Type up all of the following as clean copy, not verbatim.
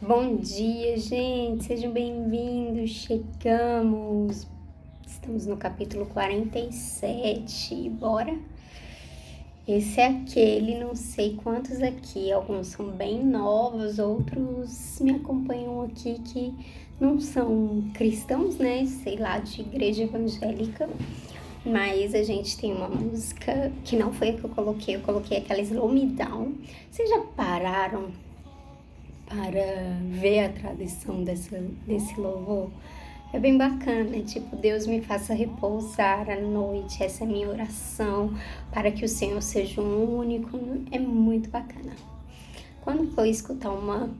Bom dia, gente, sejam bem-vindos, estamos no capítulo 47, bora? Esse é aquele, não sei quantos aqui, alguns são bem novos, outros me acompanham aqui que não são cristãos, né, sei lá, de igreja evangélica, mas a gente tem uma música que não foi a que eu coloquei aquela Slow Me Down. Vocês já pararam para ver a tradição desse louvor? É bem bacana, tipo, Deus me faça repousar à noite, essa é a minha oração, para que o Senhor seja o único, é muito bacana. Quando for escutar alguma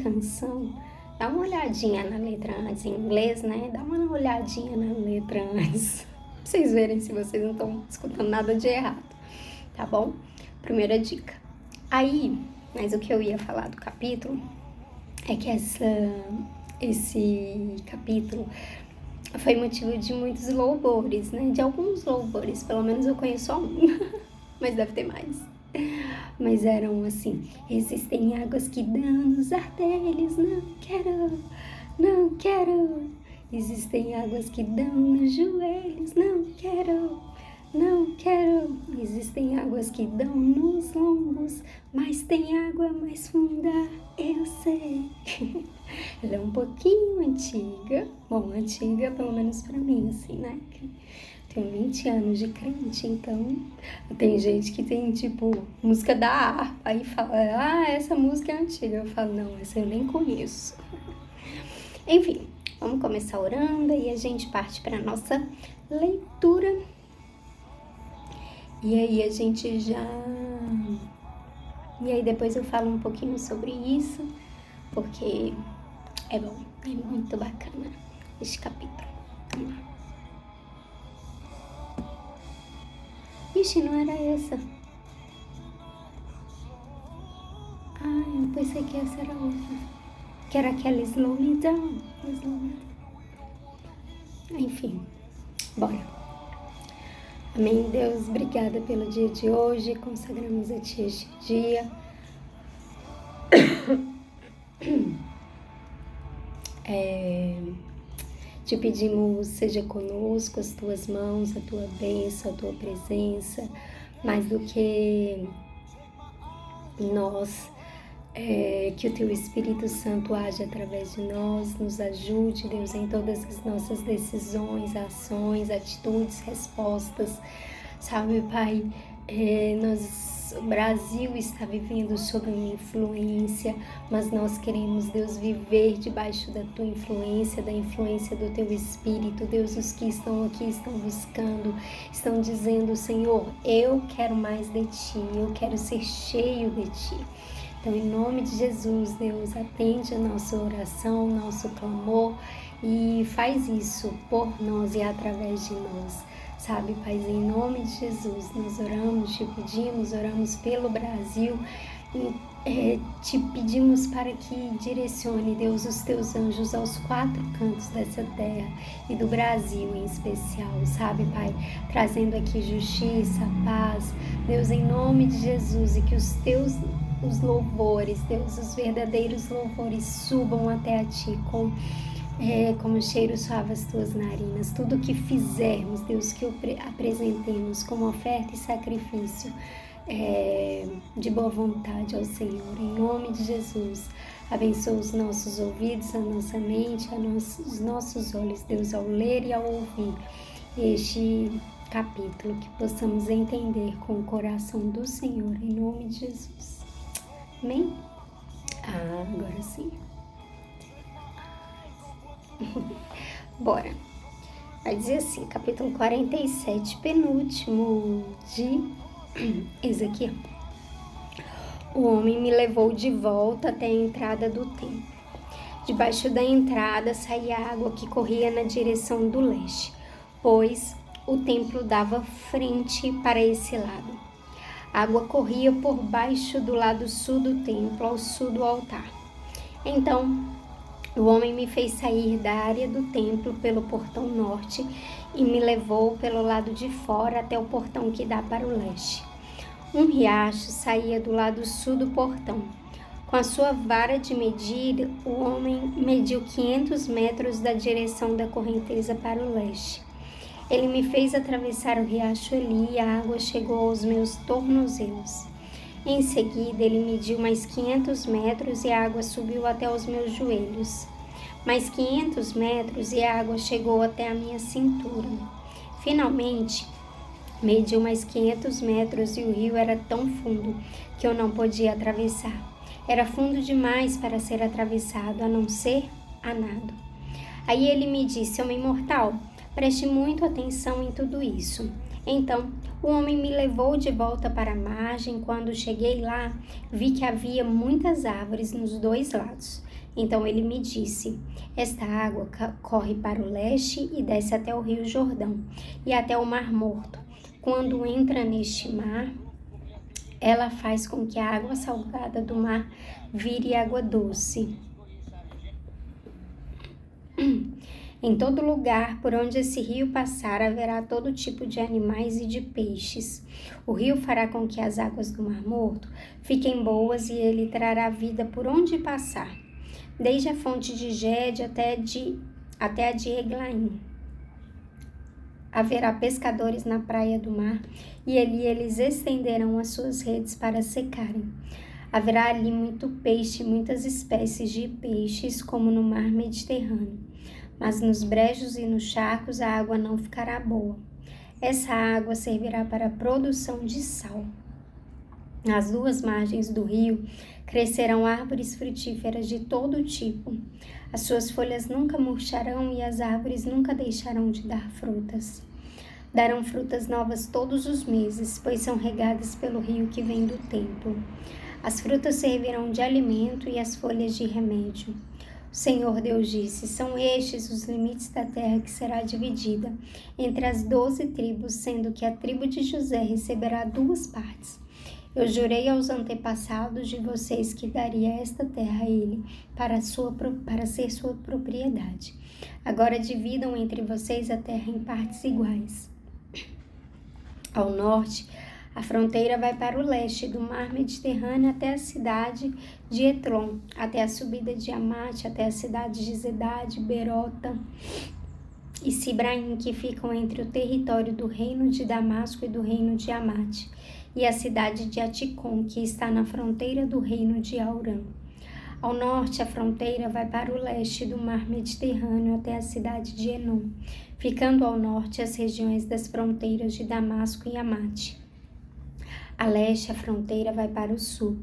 canção, dá uma olhadinha na letra antes, em inglês, né? Dá uma olhadinha na letra antes, pra vocês verem se vocês não estão escutando nada de errado, tá bom? Primeira dica. Mas o que eu ia falar do capítulo é que esse capítulo foi motivo de muitos louvores, né? De alguns louvores, pelo menos eu conheço só um, mas deve ter mais. Mas eram assim: existem águas que dão nos artelhos, não quero. Existem águas que dão nos joelhos, não quero. Existem águas que dão nos lombos, mas tem água mais funda, eu sei. Ela é um pouquinho antiga, antiga pelo menos pra mim, assim, né? Tenho 20 anos de crente, então tem gente que tem, tipo, música da harpa, aí fala, essa música é antiga. Eu falo, não, essa eu nem conheço. Enfim, vamos começar orando e a gente parte para nossa leitura. E aí depois eu falo um pouquinho sobre isso, porque é bom, é muito bacana este capítulo. Vamos lá. Ixi, não era essa. Eu pensei que essa era outra. Que era aquela Slow Me Down. Enfim, bora. Amém, Deus, obrigada pelo dia de hoje, consagramos a Ti este dia. Te pedimos, seja conosco, as Tuas mãos, a Tua bênção, a Tua presença, mais do que nós, que o Teu Espírito Santo age através de nós, nos ajude, Deus, em todas as nossas decisões, ações, atitudes, respostas, sabe, Pai, o Brasil está vivendo sob uma influência, mas nós queremos, Deus, viver debaixo da Tua influência, da influência do Teu Espírito. Deus, os que estão aqui estão buscando, estão dizendo, Senhor, eu quero mais de Ti, eu quero ser cheio de Ti. Então, em nome de Jesus, Deus, atende a nossa oração, nosso clamor e faz isso por nós e através de nós. Sabe, Pai, em nome de Jesus, nós oramos, Te pedimos, oramos pelo Brasil e Te pedimos para que direcione, Deus, os Teus anjos aos 4 cantos dessa terra e do Brasil em especial, sabe, Pai, trazendo aqui justiça, paz, Deus, em nome de Jesus, e que os louvores, Deus, os verdadeiros louvores subam até a Ti como cheiro suave as Tuas narinas. Tudo que fizermos, Deus, que apresentemos como oferta e sacrifício de boa vontade ao Senhor, em nome de Jesus. Abençoa os nossos ouvidos, a nossa mente, os nossos olhos, Deus, ao ler e ao ouvir este capítulo, que possamos entender com o coração do Senhor, em nome de Jesus. Amém? Agora sim. Bora. Vai dizer assim, capítulo 47, penúltimo de Ezequiel. O homem me levou de volta até a entrada do templo. Debaixo da entrada saía água que corria na direção do leste, pois o templo dava frente para esse lado. A água corria por baixo do lado sul do templo, ao sul do altar. Então, o homem me fez sair da área do templo pelo portão norte e me levou pelo lado de fora até o portão que dá para o leste. Um riacho saía do lado sul do portão. Com a sua vara de medir, o homem mediu 500 metros da direção da correnteza para o leste. Ele me fez atravessar o riacho Eli e a água chegou aos meus tornozelos. Em seguida, ele mediu mais 500 metros e a água subiu até os meus joelhos. Mais 500 metros e a água chegou até a minha cintura. Finalmente, mediu mais 500 metros e o rio era tão fundo que eu não podia atravessar. Era fundo demais para ser atravessado, a não ser a nado. Aí ele me disse: homem mortal, preste muito atenção em tudo isso. Então, o homem me levou de volta para a margem. Quando cheguei lá, vi que havia muitas árvores nos dois lados. Então ele me disse: esta água corre para o leste e desce até o rio Jordão e até o Mar Morto. Quando entra neste mar, ela faz com que a água salgada do mar vire água doce. Em todo lugar por onde esse rio passar, haverá todo tipo de animais e de peixes. O rio fará com que as águas do Mar Morto fiquem boas e ele trará vida por onde passar, desde a fonte de Gede até a de Eglaim. Haverá pescadores na praia do mar, e ali eles estenderão as suas redes para secarem. Haverá ali muito peixe, muitas espécies de peixes, como no mar Mediterrâneo. Mas nos brejos e nos charcos a água não ficará boa. Essa água servirá para a produção de sal. Nas duas margens do rio crescerão árvores frutíferas de todo tipo. As suas folhas nunca murcharão e as árvores nunca deixarão de dar frutas. Darão frutas novas todos os meses, pois são regadas pelo rio que vem do templo. As frutas servirão de alimento e as folhas de remédio. O Senhor Deus disse: são estes os limites da terra que será dividida entre as 12 tribos, sendo que a tribo de José receberá 2 partes. Eu jurei aos antepassados de vocês que daria esta terra a ele para ser sua propriedade. Agora dividam entre vocês a terra em partes iguais. Ao norte, a fronteira vai para o leste do mar Mediterrâneo até a cidade de Etlon, até a subida de Amate, até a cidade de Zedade, Berota e Sibraim, que ficam entre o território do reino de Damasco e do reino de Amate, e a cidade de Aticom, que está na fronteira do reino de Aurã. Ao norte, a fronteira vai para o leste do mar Mediterrâneo até a cidade de Enom, ficando ao norte as regiões das fronteiras de Damasco e Amate. A leste, a fronteira vai para o sul,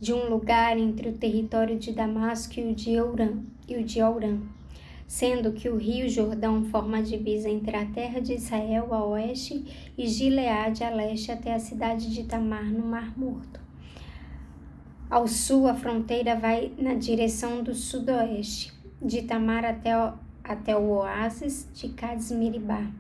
de um lugar entre o território de Damasco e o de Aurã, sendo que o rio Jordão forma a divisa entre a terra de Israel a oeste e Gileade a leste até a cidade de Tamar no Mar Morto. Ao sul, a fronteira vai na direção do sudoeste, de Tamar até o oásis de Cades-Meribá.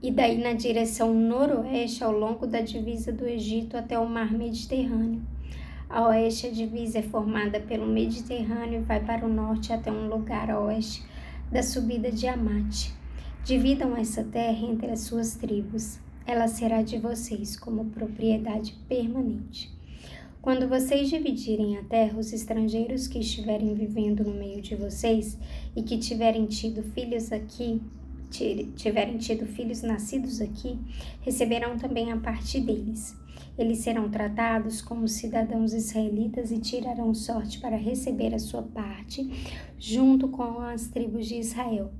E daí na direção noroeste, ao longo da divisa do Egito até o mar Mediterrâneo. A oeste, a divisa é formada pelo Mediterrâneo e vai para o norte até um lugar a oeste da subida de Amate. Dividam essa terra entre as suas tribos. Ela será de vocês como propriedade permanente. Quando vocês dividirem a terra, os estrangeiros que estiverem vivendo no meio de vocês e que tiverem tido filhos nascidos aqui, receberão também a parte deles. Eles serão tratados como cidadãos israelitas e tirarão sorte para receber a sua parte, junto com as tribos de Israel.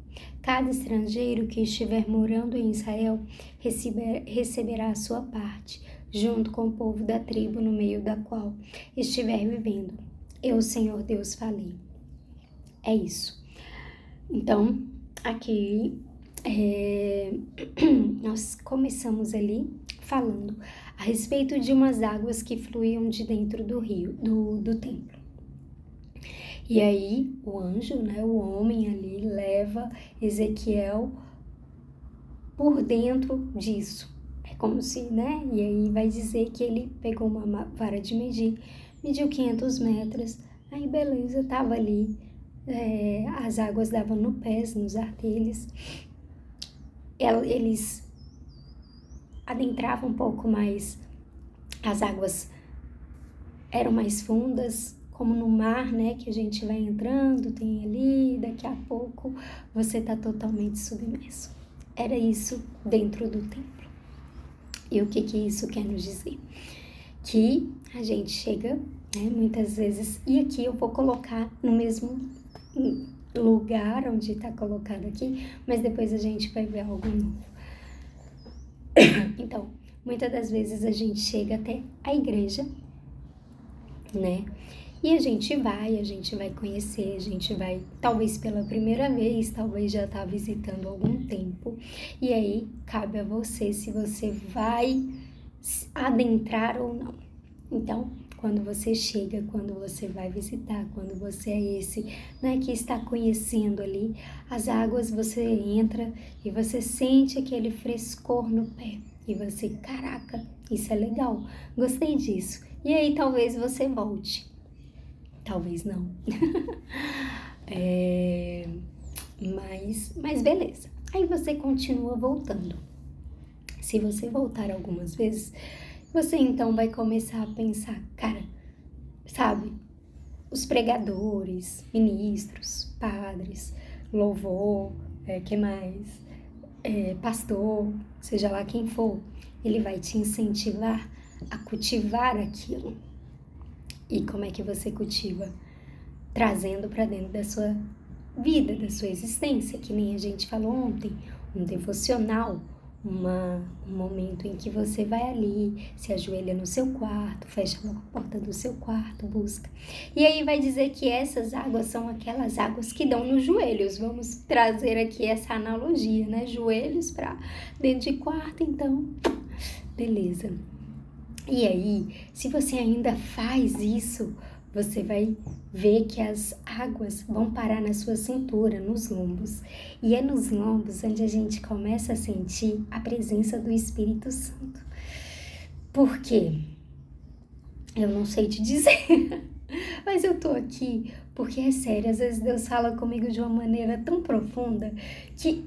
Cada estrangeiro que estiver morando em Israel receberá a sua parte, junto com o povo da tribo no meio da qual estiver vivendo. Eu, Senhor Deus, falei. É isso. Então, aqui nós começamos ali falando a respeito de umas águas que fluíam de dentro do rio, do templo. E aí o anjo, o homem ali, leva Ezequiel por dentro disso. É como se, e aí vai dizer que ele pegou uma vara de medir, mediu 500 metros, aí beleza, tava ali, as águas davam no pés, nos artelhos. Eles adentravam um pouco mais, as águas eram mais fundas, como no mar, né, que a gente vai entrando, tem ali, daqui a pouco você está totalmente submerso. Era isso dentro do templo. E o que isso quer nos dizer? Que a gente chega, né, muitas vezes, e aqui eu vou colocar no mesmo lugar onde está colocado aqui, mas depois a gente vai ver algo novo. Então, muitas das vezes a gente chega até a igreja, né? E a gente vai conhecer, a gente vai, talvez pela primeira vez, talvez já tá visitando há algum tempo. E aí, cabe a você se você vai adentrar ou não. Então, quando você chega, quando você vai visitar, quando você é esse, né, que está conhecendo ali as águas, você entra e você sente aquele frescor no pé. E você, caraca, isso é legal, gostei disso. E aí talvez você volte. Talvez não. Mas beleza. Aí você continua voltando. Se você voltar algumas vezes, você então vai começar a pensar, cara, sabe, os pregadores, ministros, padres, louvor, que mais? Pastor, seja lá quem for, ele vai te incentivar a cultivar aquilo. E como é que você cultiva? Trazendo para dentro da sua vida, da sua existência, que nem a gente falou ontem, um devocional, um momento em que você vai ali, se ajoelha no seu quarto, fecha a porta do seu quarto, busca. E aí vai dizer que essas águas são aquelas águas que dão nos joelhos. Vamos trazer aqui essa analogia, né? Joelhos para dentro de quarto, então, beleza. E aí, se você ainda faz isso, você vai ver que as águas vão parar na sua cintura, nos lombos. E é nos lombos onde a gente começa a sentir a presença do Espírito Santo. Por quê? Eu não sei te dizer, mas eu tô aqui porque é sério, às vezes Deus fala comigo de uma maneira tão profunda que,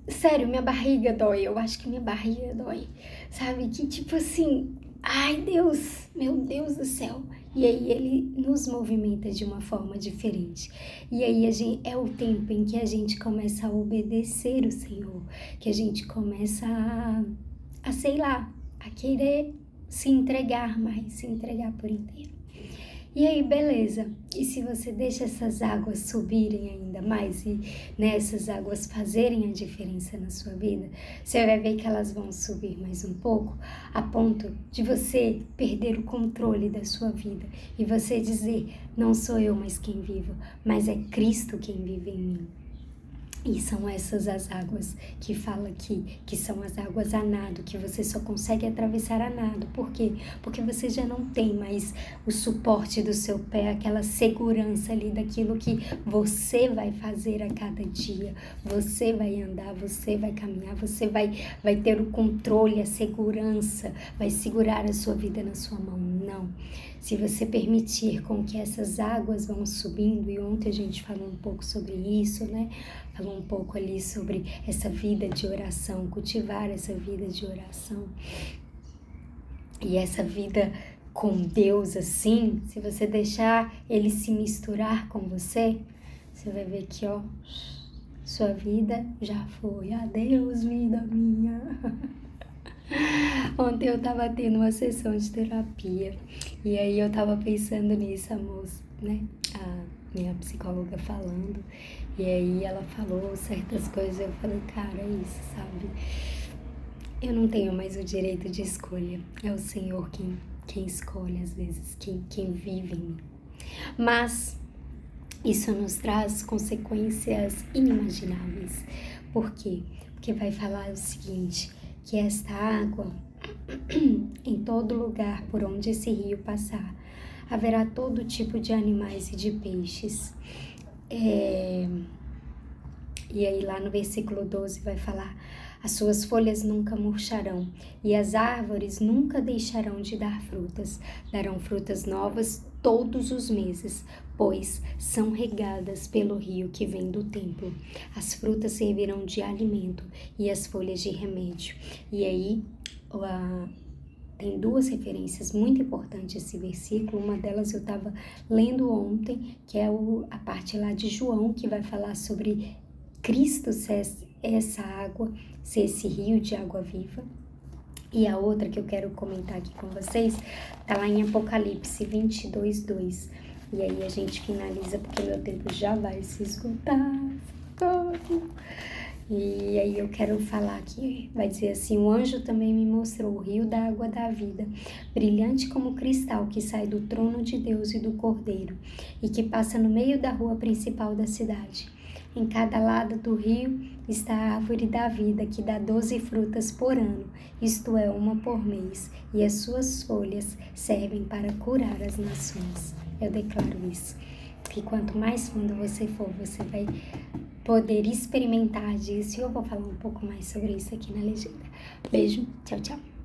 sério, minha barriga dói, eu acho que minha barriga dói, sabe? Que tipo assim, ai Deus, meu Deus do céu. E aí ele nos movimenta de uma forma diferente. E aí é o tempo em que a gente começa a obedecer o Senhor, que a gente começa sei lá, a querer se entregar mais, se entregar por inteiro. E aí, beleza. E se você deixa essas águas subirem ainda mais e essas águas fazerem a diferença na sua vida, você vai ver que elas vão subir mais um pouco, a ponto de você perder o controle da sua vida e você dizer, não sou eu mais quem vivo, mas é Cristo quem vive em mim. E são essas as águas que fala aqui, que são as águas a nado, que você só consegue atravessar a nado. Por quê? Porque você já não tem mais o suporte do seu pé, aquela segurança ali daquilo que você vai fazer a cada dia. Você vai andar, você vai caminhar, você vai ter o controle, a segurança, vai segurar a sua vida na sua mão. Não. Se você permitir com que essas águas vão subindo, e ontem a gente falou um pouco sobre isso, né? Falou um pouco ali sobre essa vida de oração, cultivar essa vida de oração. E essa vida com Deus assim, se você deixar Ele se misturar com você, você vai ver que, ó, sua vida já foi. Adeus, vida minha. Ontem eu tava tendo uma sessão de terapia e aí eu tava pensando nisso, a moça, né? A minha psicóloga falando, e aí ela falou certas coisas, eu falei, cara, é isso, sabe? Eu não tenho mais o direito de escolha, é o Senhor quem escolhe às vezes, quem vive em mim. Mas isso nos traz consequências inimagináveis. Por quê? Porque vai falar o seguinte, que esta água, em todo lugar por onde esse rio passar, haverá todo tipo de animais e de peixes. E aí lá no versículo 12 vai falar, as suas folhas nunca murcharão e as árvores nunca deixarão de dar frutas, darão frutas novas todos os meses, pois são regadas pelo rio que vem do templo. As frutas servirão de alimento e as folhas de remédio. E aí tem duas referências muito importantes esse versículo. Uma delas eu estava lendo ontem, que é a parte lá de João, que vai falar sobre Cristo ser essa água, ser esse rio de água viva. E a outra que eu quero comentar aqui com vocês tá lá em Apocalipse 22:2. E aí a gente finaliza, porque meu tempo já vai se esgotar. E aí eu quero falar aqui, vai dizer assim: o anjo também me mostrou o rio da água da vida, brilhante como cristal, que sai do trono de Deus e do Cordeiro, e que passa no meio da rua principal da cidade. Em cada lado do rio está a árvore da vida, que dá 12 frutas por ano, isto é, uma por mês, e as suas folhas servem para curar as nações. Eu declaro isso, que quanto mais fundo você for, você vai poder experimentar disso. E eu vou falar um pouco mais sobre isso aqui na legenda. Beijo, tchau, tchau.